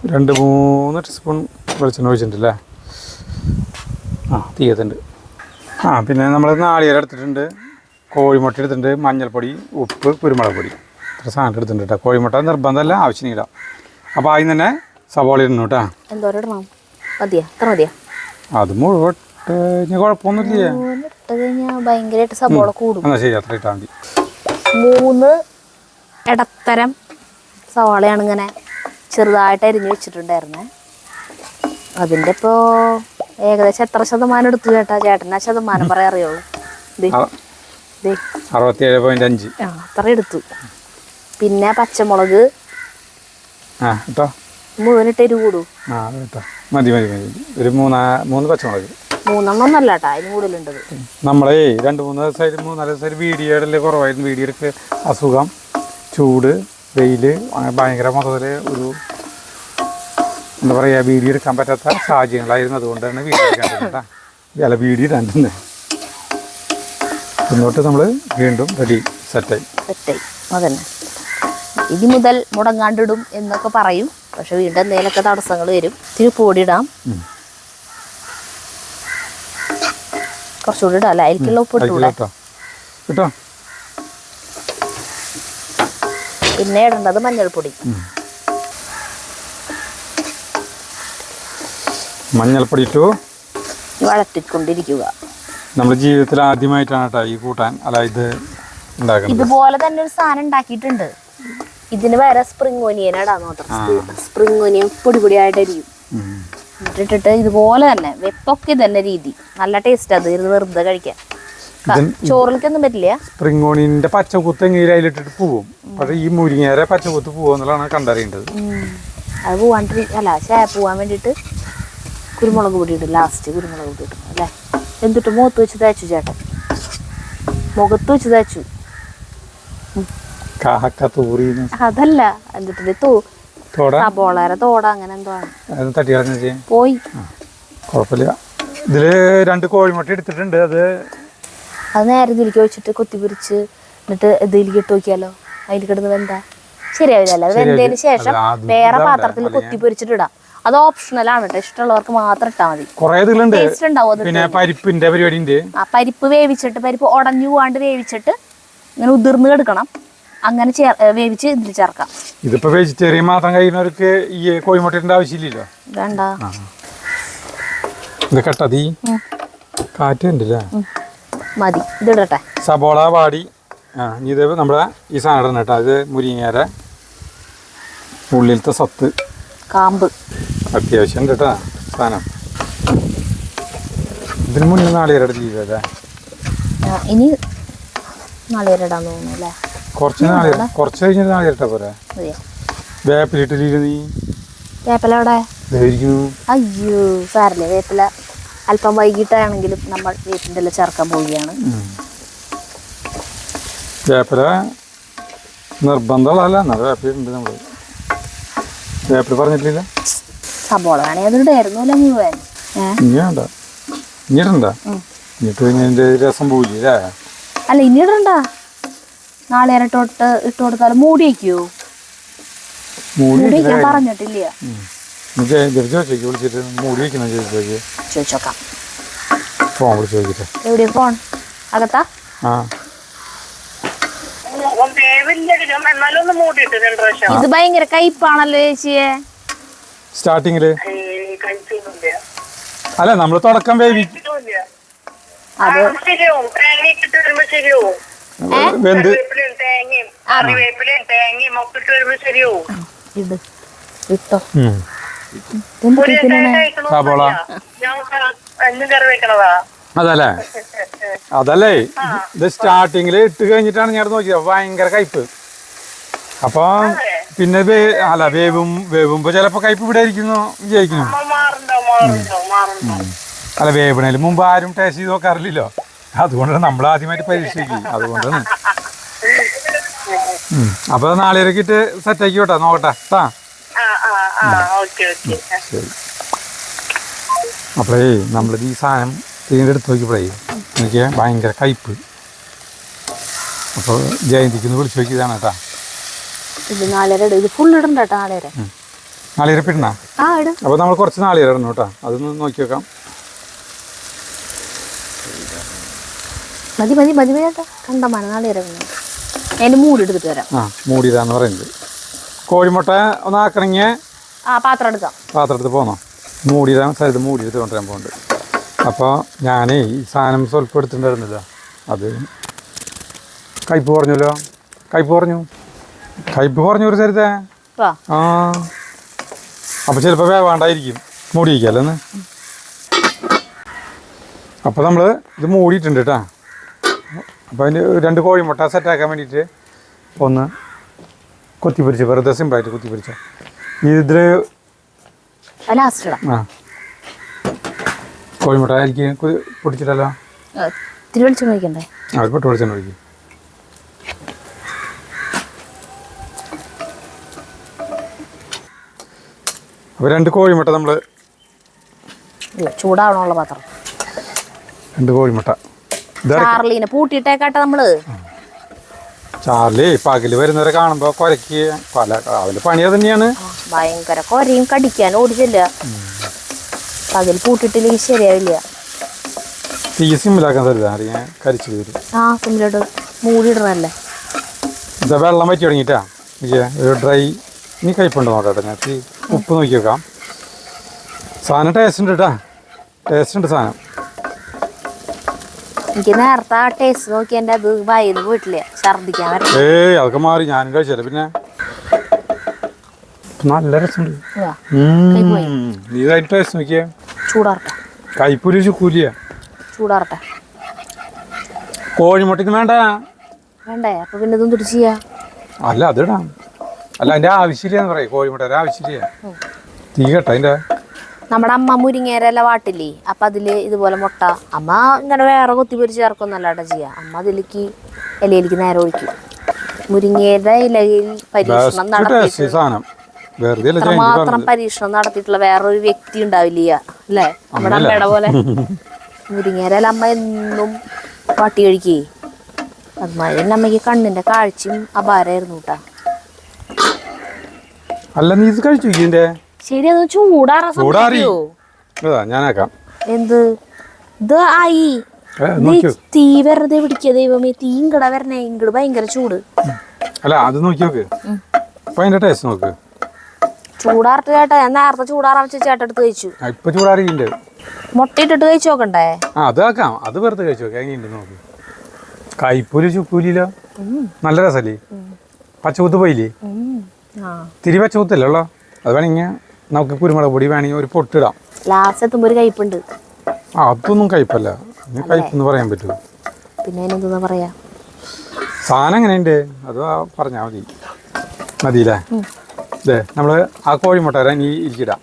2-3 ടീസ്പൂൺ വെളിച്ചെണ്ണ ഒഴിച്ചിട്ടുണ്ടല്ലേ. തീയത്തുണ്ട്. പിന്നെ നമ്മൾ നാളികേരം എടുത്തിട്ടുണ്ട്, കോഴിമുട്ട എടുത്തിട്ടുണ്ട്, മഞ്ഞൾപ്പൊടി, ഉപ്പ്, കുരുമുളക് പൊടി. ഇത്ര സാധനം എടുത്തിട്ടുണ്ട് കേട്ടോ. കോഴിമുട്ട നിർബന്ധമല്ല, ആവശ്യത്തിന് ഇടാം. അപ്പോൾ ആദ്യം തന്നെ സവാള ഇടണം കേട്ടോ. എന്തോരം ഇടണം? മതിയാ? എത്ര മതിയാ? അത് മുഴുവൻ കുഴപ്പമൊന്നുമില്ല. ഭയങ്കരമായിട്ട് സവാള കൂടും. എന്നാൽ ശരി, അത്ര ഇട്ടാൽ മതി. 3 ഇടത്തരം സവാളയാണ് ഇങ്ങനെ ചെറുതായിട്ട് അരിഞ്ഞ് വെച്ചിട്ടുണ്ടായിരുന്നേ. അതിൻ്റെ ഇപ്പോൾ ഏകദേശം എത്ര ശതമാനം എടുത്തു ചേട്ടാ? ചേട്ടൻ ആ ശതമാനം പറയാൻ അറിയുള്ളൂ. 67.5. അത്ര എടുത്തു. പിന്നെ പച്ചമുളക് മുഴുവനിട്ട് എരിവ് കൂടും. മതി. ഒരു 3 പച്ചമുളക്. 3 ഒന്നല്ല കേട്ടോ, അതിന് കൂടുതലുണ്ടത്. നമ്മളെ 2-3 ദിവസമായിട്ട് വീഡിയോ ഇടല് കുറവായിരുന്നു. വീഡിയോ എടുക്കുക അസുഖം, ചൂട്, വെയിൽ, ഭയങ്കര മൊത്തത്തിൽ ഒരു എന്താ പറയുക, വീഡിയോ എടുക്കാൻ പറ്റാത്ത സാഹചര്യങ്ങളായിരുന്നു. അതുകൊണ്ടാണ് വീഡിയോ എടുക്കാൻ കേട്ടോ. അല്ല വീഡിയോ ഇടാൻ തന്നെ. ഇങ്ങോട്ട് നമ്മൾ വീണ്ടും സെറ്റായി. അതന്നെ. ഇനി മുതൽ മുടങ്ങാണ്ടിടും എന്നൊക്കെ പറയും. പക്ഷെ വീണ്ടും എന്തെങ്കിലുമൊക്കെ തടസ്സങ്ങൾ വരും. ഇത്തിരി പൊടി ഇടാം. കുറച്ചുകൂടി ഇടാം അല്ലേ? അതിലേക്കുള്ള ഉപ്പ് ഇട്ടോ. പിന്നെ ഇടേണ്ടത് മഞ്ഞൾപ്പൊടി. ഇട്ടു വഴറ്റിക്കൊണ്ടിരിക്കുക. നമ്മുടെ ജീവിതത്തിൽ ആദ്യമായിട്ടാണ് കേട്ടോ ഈ കൂട്ടാൻ ഇത് ഉണ്ടാക്കുന്നത്. ഇതുപോലെ തന്നെ ഒരു സാധനം ഉണ്ടാക്കിയിട്ടുണ്ട്. ഇതിന് വേറെ സ്പ്രിംഗ് ഓനിയൻ ഇടാന്ന് മാത്രം. സ്പ്രിംഗ് ഓനിയൻ പൊടിയായിട്ടായിരിക്കും ഇട്ടിട്ട് ഇതുപോലെ തന്നെ വെപ്പൊക്കെ തന്നെ രീതി. നല്ല ടേസ്റ്റ്. അത് വെറുതെ കഴിക്കാൻ ചോറിലേക്കൊന്നും പറ്റില്ല. സ്പ്രിംഗ് ഓണിയന്റെ പച്ചക്കുത്ത് എങ്ങനെ അതിലിട്ടിട്ട് പോവും. പക്ഷെ ഈ മുരിങ്ങേരെ പച്ചക്കുത്ത് പോവാന്നുള്ളതാണ് കണ്ടറിയേണ്ടത്. അത് പോവാൻ വേണ്ടിയിട്ട് കുരുമുളക് പൊടി ഇടും. ലാസ്റ്റ് കുരുമുളക് പൊടി ഇടും അല്ലേ? എന്നിട്ട് മുഖത്ത് വെച്ച് തേച്ചു ചേട്ടൻ. മുഖത്ത് വെച്ച് തേച്ചു. അതല്ല, എന്നിട്ട് സബോളയുടെ തോട അങ്ങനെ എന്തോ ആണ് പോയി. കുഴപ്പമില്ല. ഇതില് 2 കോഴിമുട്ട എടുത്തിട്ടുണ്ട്. അത് നേരെ ഇതിലേക്ക് വെച്ചിട്ട് കൊത്തിപ്പൊരിച്ച് എന്നിട്ട് ഇതിലേക്ക് ഇട്ട് നോക്കിയാലോ? അതിൽ കിടന്ന് വെന്താ ശരിയാവില്ല. അത് വെന്തതിന് ശേഷം വേറെ പാത്രത്തിൽ കൊത്തിപ്പൊരിച്ചിട്ട് ഇടാം. അത് ഓപ്ഷണലാണ് കേട്ടോ. ഇഷ്ടമുള്ളവർക്ക് മാത്രം ഇട്ടാൽ മതി. ടേസ്റ്റ് ഉണ്ടാവും. പിന്നെ പരിപ്പിന്റെ പരിപാടി ഉണ്ട്. പരിപ്പ് വേവിച്ചിട്ട്, പരിപ്പ് ഉടഞ്ഞു പോകാണ്ട് വേവിച്ചിട്ട് ഇങ്ങനെ ഉതിർന്ന് കിടക്കണം. അങ്ങനെ വേവിച്ച് ഇതിൽ ചേർക്കാം. ഇതിപ്പോ വെജിറ്റേറിയൻ മാത്രം കഴിയുന്നവർക്ക് ഈ കോഴിമുട്ടേന്റെ ആവശ്യമില്ലല്ലോ. വേണ്ട. ഇത് കട്ടതി കാറ്റുണ്ടല്ലേ? മതി. ഇതിടട്ടെ. സബോള വാടി. ഇത് നമ്മുടെ ഈ സാധനം ഇടണം കേട്ടോ. അത് മുരിങ്ങേര ഉള്ളിലത്തെ സത്ത് കാമ്പ്. അത്യാവശ്യം ഉണ്ട് കേട്ടാ സാധനം. ഇതിന് മുന്നേ നാളികേരം ചെയ്തല്ലേ? ഇനി നാളികേരം ഇടാൻ തോന്നുന്നു അല്ലേ? കുറച്ച് കഴിഞ്ഞിട്ട് നാളികേരം ഇട്ടാ പോരെ? വേപ്പിലിട്ടില്ല നീ? വേപ്പില അവിടെ ഇരിക്കുന്നു. അയ്യോ സാരല്ലേ, വേപ്പില അല്പം വൈകിട്ടാണെങ്കിലും നമ്മൾ വേപ്പിൻ്റെ എല്ലാം ചേർക്കാൻ പോവുകയാണ്. വേപ്പില നിർബന്ധമുള്ളതല്ല, എന്നാൽ വേപ്പിലുണ്ട് നമ്മൾ. വേപ്പില പറഞ്ഞിട്ടില്ല. സബോള വേണമെങ്കിൽ അതിടായിരുന്നു അല്ലേ മുഴുവൻ? ഇനി വേണ്ട, ഇനി ഇടണ്ട. ഇനിയിട്ട് ഇതിൻ്റെ രസം പോയില്ലേ? അല്ല ഇനി ഇടണ്ട. നാളികേരം ഇട്ട് കൊടുത്താൽ മൂടി വയ്ക്കുവോ? മൂടി വയ്ക്കാൻ പറഞ്ഞിട്ടില്ല. ചോദിച്ചേക്ക് വിളിച്ചിട്ട് മൂടി വയ്ക്കുന്ന ചോദിച്ചോക്കാം. ഫോൺ വിളിച്ച് ചോദിക്കട്ടെ. എവിടെയാ ഫോൺ? അകത്താ? ആ ഇത് ഭയങ്കര കയ്പാണല്ലോ ചേച്ചിയെ. സ്റ്റാർട്ടിങ്ങില് അല്ല നമ്മൾ തുടക്കം വേവിക്കും. അത് വെന്ത് ഇട് ഇട്ടോ. സബോള അതല്ലേ? അതല്ലേ ഇത് സ്റ്റാർട്ടിങ്ങില് ഇട്ട് കഴിഞ്ഞിട്ടാണ് ഞാൻ നോക്കിയത്. ഭയങ്കര കയ്പ്. അപ്പൊ പിന്നെ അല്ല വേവുമ്പോ ചിലപ്പോ കയ്പ് ഇവിടെ ഇരിക്കുന്നു വിചാരിക്കുന്നു. അല്ല വേവണേല് മുമ്പ് ആരും ടേസ്റ്റ് ചെയ്ത് നോക്കാറില്ലല്ലോ. അതുകൊണ്ടാണ് നമ്മൾ ആദ്യമായിട്ട് പരീക്ഷിക്കും. അതുകൊണ്ടാണ്. അപ്പൊ നാളികേരൊക്കെ ഇട്ട് സെറ്റാക്കി കേട്ടോ, നോക്കട്ടെ. ശരി. അപ്പോഴേ നമ്മളിത് ഈ സാധനം എടുത്ത് നോക്കിയപ്പോഴേ എനിക്ക് ഭയങ്കര കയ്പ്. അപ്പോൾ ജയന്തിക്ക് വിളിച്ച് നോക്കിയതാണ് കേട്ടാ. ഇത് നാളികേരം ഇത് ഫുൾ ഇടണ്ട കേട്ടോ. നാളികേരം ഇടണ? അപ്പോൾ നമ്മൾ കുറച്ച് നാളികേരം ഇടണം കേട്ടോ. അതൊന്ന് നോക്കി വെക്കാം. മതി മതി മതി കേട്ടോ. കണ്ടമാണ് നാളികേരം. അതിന് മൂടി എടുത്തിട്ട് വരാം. മൂടിയതാന്ന് പറയുന്നത്. കോഴിമുട്ട ഒന്ന് ആക്കണമെങ്കിൽ പാത്രം എടുക്കാം. പാത്രം എടുത്ത് പോന്നോ? മൂടിയതാണ് സ്ഥലത്ത് മൂടിയെടുത്ത് കൊണ്ടുവരാൻ പോകുന്നുണ്ട്. അപ്പോൾ ഞാനേ ഈ സാധനം സ്വല്പം എടുത്തിട്ടുണ്ടായിരുന്നില്ല. അത് കയ്പ് കുറഞ്ഞല്ലോ. കയ്പ് കുറഞ്ഞു ഒരു സ്ഥലത്തെ. അപ്പോൾ ചിലപ്പോൾ വേവാണ്ടായിരിക്കും. മൂടി വയ്ക്കാമല്ലോ ഒന്ന്. അപ്പോൾ നമ്മൾ ഇത് മൂടിയിട്ടുണ്ട് കേട്ടോ. അപ്പോൾ അതിന് 2 കോഴിമുട്ട സെറ്റാക്കാൻ വേണ്ടിയിട്ട് ഒന്ന് കുത്തിപ്പിടിച്ച് വെറുതെ സിമ്പിളായിട്ട് കുത്തിപ്പിടിച്ച ഇതിൽ കോഴിമുട്ട എനിക്ക് പൊടിച്ചിട്ടല്ലോ. തിരുവളിച്ചെണ്ണ ഒഴിക്കണ്ടേ? പൊട്ട് വെളിച്ചെണ്ണ ഒഴിക്കും. അപ്പോൾ 2 കോഴിമുട്ട നമ്മൾ ചൂടാവണമുള്ള പാത്രം. 2 കോഴിമുട്ട ചാർലീനെ പൂട്ടിയിട്ടേക്കാട്ടെ നമ്മള്. ചാർലി പകല് വരുന്നവരെ കാണുമ്പോ കൊരക്ക് അവന്റെ പണി അത് തന്നെയാണ്. ഭയങ്കര കൊരയും കടിക്കാൻ ഓടിച്ചില്ല. പകൽ പൂട്ടിട്ടില്ലെങ്കിൽ ശരിയാവില്ല. തീ സിമ്മിലാക്കാൻ തരുതാ അറിയാൻ കരിച്ചു തരും. സിമ്മിലോട്ട് മൂടിയിടണല്ലേ. ഇതാ വെള്ളം വറ്റി തുടങ്ങിട്ടാ. ഒരു ഡ്രൈ ഇനി കയ്പുണ്ടോ നോക്കട്ടെ. ഞാൻ ഉപ്പ് നോക്കി വെക്കാം. സാധനം ടേസ്റ്റ് ഉണ്ട് കേട്ടാ. ടേസ്റ്റ് ഉണ്ട് സാധനം. എനിക്ക് നേരത്തെ ആ ടേസ്റ്റ് നോക്കി എൻ്റെ അത് വയന്ന് പോയിട്ടില്ല. ഛർദിക്കാൻ വരാം. അതൊക്കെ മാറി. ഞാനും കഴിച്ചല്ലേ. പിന്നെ നല്ല രസമുണ്ട്. നീ അതിന്റെ ടേസ്റ്റ് നോക്കിയേ. ചൂടാറട്ടെ. കയ്പൂരി ചുക്കൂലിയ. ചൂടാറട്ടെ. കോഴിമുട്ടയ്ക്ക് വേണ്ടേ? അപ്പൊ പിന്നെ ഇതൊന്നും തിരിച്ച് ചെയ്യാ. അല്ല അതിടാം. അല്ല അതിന്റെ ആവശ്യമില്ലെന്ന് പറയും. കോഴിമുട്ട ആവശ്യമില്ല. തീ കേട്ടോ അതിന്റെ. നമ്മുടെ അമ്മ മുരിങ്ങേരെല്ലാം വാട്ടില്ലേ. അപ്പം അതിൽ ഇതുപോലെ മുട്ട അമ്മ ഇങ്ങനെ വേറെ കുത്തിപ്പൊരിച്ച് ചേർക്കൊന്നല്ലാട്ടോ ചെയ്യുക. അമ്മ അതിലേക്ക് ഇലയിലേക്ക് നേരെ ഒഴിക്കും. മുരിങ്ങയുടെ ഇലയിൽ പരീക്ഷണം മാത്രം പരീക്ഷണം നടത്തിയിട്ടുള്ള വേറൊരു വ്യക്തി ഉണ്ടാവില്ല അല്ലേ? നമ്മുടെ അമ്മയുടെ പോലെ മുരിങ്ങേരല്ല അമ്മ എന്നും വാട്ടി കഴിക്കേ. അതുമാതിരി തന്നെ അമ്മയ്ക്ക് കണ്ണിന്റെ കാഴ്ചയും അപാരമായിരുന്നു കേട്ടാ. അല്ല നീ ഇത് കഴിച്ചു ശരി. അത് ചൂടാറിയോ? ഞാനാക്കാം. എന്ത് ഇത് ആയി തീ വെറുതെ പിടിക്കുക. ദൈവമേ, തീ ഇങ്ങട വരണേ. ഇങ്ങട് ഭയങ്കര ചൂട്. അല്ല അത് നോക്കി നോക്ക്. ടേസ്റ്റ് നോക്ക്. ചൂടാറിട്ട് ചേട്ടാ. ഞാൻ നേരത്തെ ചൂടാറാൻ വെച്ച ചേട്ടൻ എടുത്ത് കഴിച്ചു. ഇപ്പൊ ചൂടാറിയിട്ടുണ്ട്. മുട്ട ഇട്ടിട്ട് കഴിച്ചു നോക്കണ്ടേ? അതാക്കാം. അത് വെറുതെ കഴിച്ചു നോക്ക്. എങ്ങനെയുണ്ട് നോക്ക്. കയ്പൂരി ചുക്കൂലില്ലോ. നല്ല രസല്ലേ? പച്ചകുത്ത് പോയില്ലേ? തിരി പച്ച കുത്തല്ലോ അത് വേണമെങ്കിൽ നമുക്ക് കുരുമുളക് പൊടി വേണമെങ്കിൽ ഒരു പൊട്ടിടാം. ലാസ്റ്റ് എത്തുമ്പോ ഒരു കയ്പുണ്ട്. അതൊന്നും കയ്പല്ല, കയ്പെന്ന് പറയാൻ പറ്റുമോ? പിന്നെ അതിനെന്താ പറയാ, സാധനം എങ്ങനെയുണ്ട് അത് പറഞ്ഞാൽ മതി. മതിയില്ലേ? അതെ, നമ്മൾ ആ കോഴിമുട്ട ഇനി ഇരിക്കിടാം.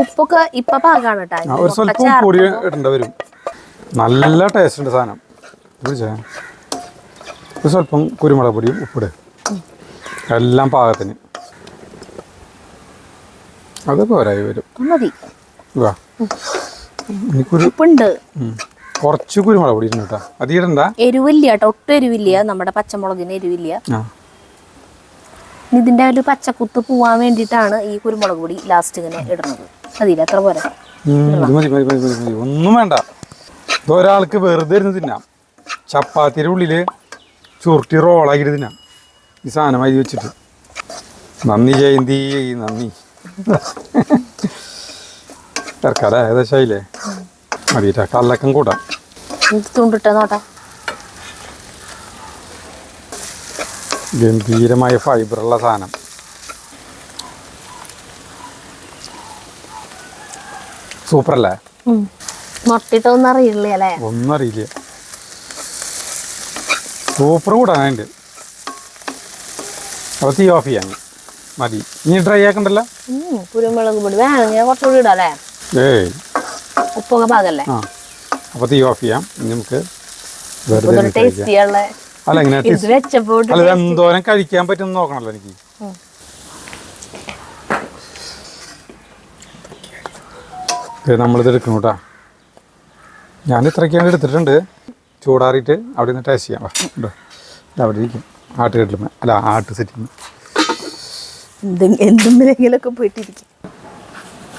ഉപ്പൊക്കെ ഇപ്പൊ പാകാണ് കേട്ടോ. ഒരു സ്വല്പം പൊടി ഇടേണ്ട വരും. നല്ല ടേസ്റ്റ് ഉണ്ട് സാധനം. ഒരു സ്വല്പം കുരുമുളക് പൊടിയും ഉപ്പിട്, എല്ലാം പാകത്തിന്. അത് പോരായി വരും. മതി. വാ, ഉപ്പുണ്ട്. കുറച്ച് കുരുമുളക് പൊടി ഇടണ്ട കേട്ടോ, അത് ഇടണ്ട. എരിവില്ല കേട്ടോ, ഒട്ടും എരിവില്ല. നമ്മുടെ പച്ചമുളകിന് എരിവില്ല. ഇതിന്റെ ഒരു പച്ചക്കുത്ത് പോവാൻ വേണ്ടിയിട്ടാണ് ഈ കുരുമുളക് പൊടി ലാസ്റ്റ് ഇങ്ങനെ ഇടുന്നത്. അതില്ല, എത്ര പോരാ? മതി മതി മതി മതി മതി, ഒന്നും വേണ്ട. ഇതൊരാൾക്ക് വെറുതെ ഇരുന്ന് തിന്നാം. ചപ്പാത്തിയുടെ ഉള്ളിൽ ചുരുട്ടി റോളാക്കിയിട്ട് തിന്നാം ഈ സാധനം അരി വെച്ചിട്ട്. നന്ദി ജയന്തി, നന്ദി. ഇറക്കാല്ലേ? ഏകദേശം ആയില്ലേ? മതിട്ടാ, കല്ലക്കം കൂട്ടാം. തുണ്ടിട്ട നോട്ടെ. ഗംഭീരമായ ഫൈബറുള്ള സാധനം. സൂപ്പർ അല്ലേ? മുട്ടിട്ടൊന്നും അറിയില്ല അല്ലേ? ഒന്നും അറിയില്ല. സൂപ്പർ കൂടാനുണ്ട്. അപ്പോൾ തീ ഓഫ് ചെയ്യാൻ മതി. ഇനി ഡ്രൈ ആക്കണ്ടല്ലോ. കുരുമുളക് പൊടി വേണമെങ്കിൽ കുറച്ചുകൂടി ഇടാം അല്ലേ? ഏയ്, ഉപ്പൊക്കെ പാകല്ലേ? ആ, അപ്പോൾ തീ ഓഫ് ചെയ്യാം. ഇനി നമുക്ക് ടേസ്റ്റിയുള്ള അല്ല ഇങ്ങനെ ഇത് വെച്ചപ്പോ അല്ല എന്തോരം കഴിക്കാൻ പറ്റും നോക്കണല്ലോ എനിക്ക്. നമ്മളിത് എടുക്കണം കേട്ടോ. ഞാൻ ഇത്രയ്ക്കാണ് എടുത്തിട്ടുണ്ട്. ചൂടാറിയിട്ട് അവിടെ നിന്ന് ടേസ്റ്റ് ചെയ്യാം. ഉണ്ടോ അവിടെ ഇരിക്കും ആട്ടുകെട്ടിൽ, അല്ല ആട്ട് സെറ്റിൽ. എന്തെങ്കിലൊക്കെ പോയിട്ടിരിക്കും.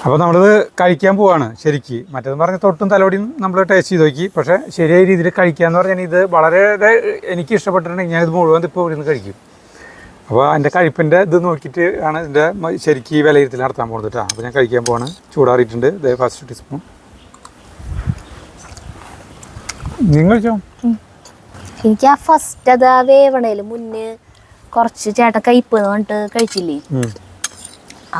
അപ്പോൾ നമ്മളിത് കഴിക്കാൻ പോവാണ് ശരിക്ക്. മറ്റേതെന്ന് പറഞ്ഞാൽ തൊട്ടും തലോടിയും നമ്മൾ ടേസ്റ്റ് ചെയ്ത് നോക്കി. പക്ഷേ ശരിയായ രീതിയിൽ കഴിക്കാമെന്ന് പറഞ്ഞാൽ ഇത് വളരെ എനിക്ക് ഇഷ്ടപ്പെട്ടിട്ടുണ്ടെങ്കിൽ ഞാനിത് മുഴുവൻ ഇപ്പോൾ ഇവിടെ നിന്ന് കഴിക്കും. അപ്പോൾ അതിൻ്റെ കഴിപ്പിൻ്റെ ഇത് നോക്കിയിട്ട് ആണ് ഇതിൻ്റെ ശരിക്ക് വിലയിരുത്തൽ നടത്താൻ പോകുന്നത് കേട്ടോ. അപ്പോൾ ഞാൻ കഴിക്കാൻ പോവാണ്. ചൂടാറിയിട്ടുണ്ട്. ഇത് ഫസ്റ്റ് ടീസ്പൂൺ നിങ്ങൾ കഴിച്ചോ. എനിക്ക് ആ ഫസ്റ്റ് അത് ആ വേവണേല് മുന്നേ കുറച്ച് ചേട്ടൻ കയ്പ്പ് എന്ന് പറഞ്ഞിട്ട് കഴിച്ചില്ലേ,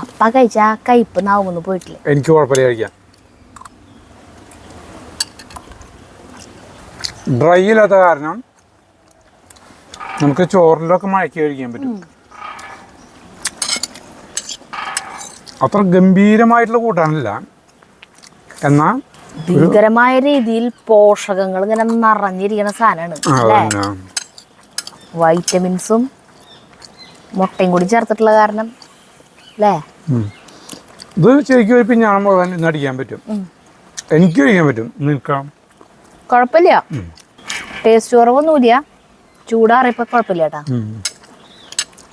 അപ്പ കഴിച്ച ആ കയ്പ്പ് നാവുമെന്ന് പോയിട്ടില്ല. എനിക്ക് കുഴപ്പമില്ല കഴിക്കാൻ. ഡ്രൈ ഇല്ലാത്ത കാരണം നമുക്ക് ചോറിലൊക്കെ മഴക്കി കഴിക്കാൻ പറ്റും. അത്ര ഗംഭീരമായിട്ടുള്ള കൂട്ടാനില്ല, എന്നാൽ ഭീകരമായ രീതിയിൽ പോഷകങ്ങൾ ഇങ്ങനെ നിറഞ്ഞിരിക്കുന്ന സാധനമാണ് അല്ലേ? വൈറ്റമിൻസും മുട്ടയും കൂടി ചേർത്തിട്ടുള്ള കാരണം അല്ലേ? ഇത് ശരിക്കും ഒരു പിഞ്ഞാണം മുഴുവൻ ഇന്ന് അടിക്കാൻ പറ്റും. എനിക്ക് കഴിക്കാൻ പറ്റും. നിൽക്കാം, കുഴപ്പമില്ല. ടേസ്റ്റ് കുറവൊന്നുമില്ല. ചൂടാറിയപ്പോൾ കുഴപ്പമില്ല കേട്ടാ.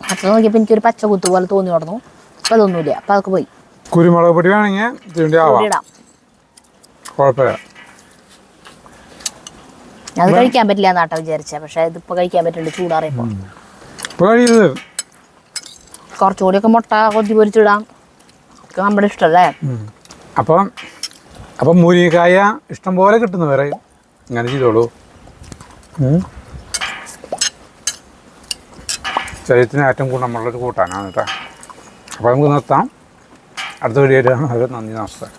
അത്ര നോക്കിയപ്പോൾ എനിക്കൊരു പച്ച കുത്തു പോലെ തോന്നി തുടങ്ങും. അപ്പം അതൊന്നുമില്ല. അപ്പം അതൊക്കെ പോയി. കുരുമുളക് പൊടി വേണമെങ്കിൽ ഇടാം. കുഴപ്പമില്ല. അത് കഴിക്കാൻ പറ്റില്ല എന്നാട്ടാ വിചാരിച്ച. പക്ഷെ ഇതിപ്പോൾ കഴിക്കാൻ പറ്റുന്നുണ്ട് ചൂടാറിയപ്പോൾ. കുറച്ചുകൂടിയൊക്കെ മുട്ട കൊത്തി പൊരിച്ചിടാം, നമ്മുടെ ഇഷ്ടമല്ലേ? അപ്പം മുരിങ്ങക്കായ ഇഷ്ടം പോലെ കിട്ടുന്നു. വേറെ ഇങ്ങനെ ചെയ്തോളൂ. ശരീരത്തിന് ഏറ്റവും ഗുണമുള്ളൊരു കൂട്ടാനാണ് കേട്ടോ. അപ്പോൾ നമുക്ക് നിർത്താം. അടുത്ത വീഡിയോ ആയിട്ട് നന്ദി, നമസ്കാരം.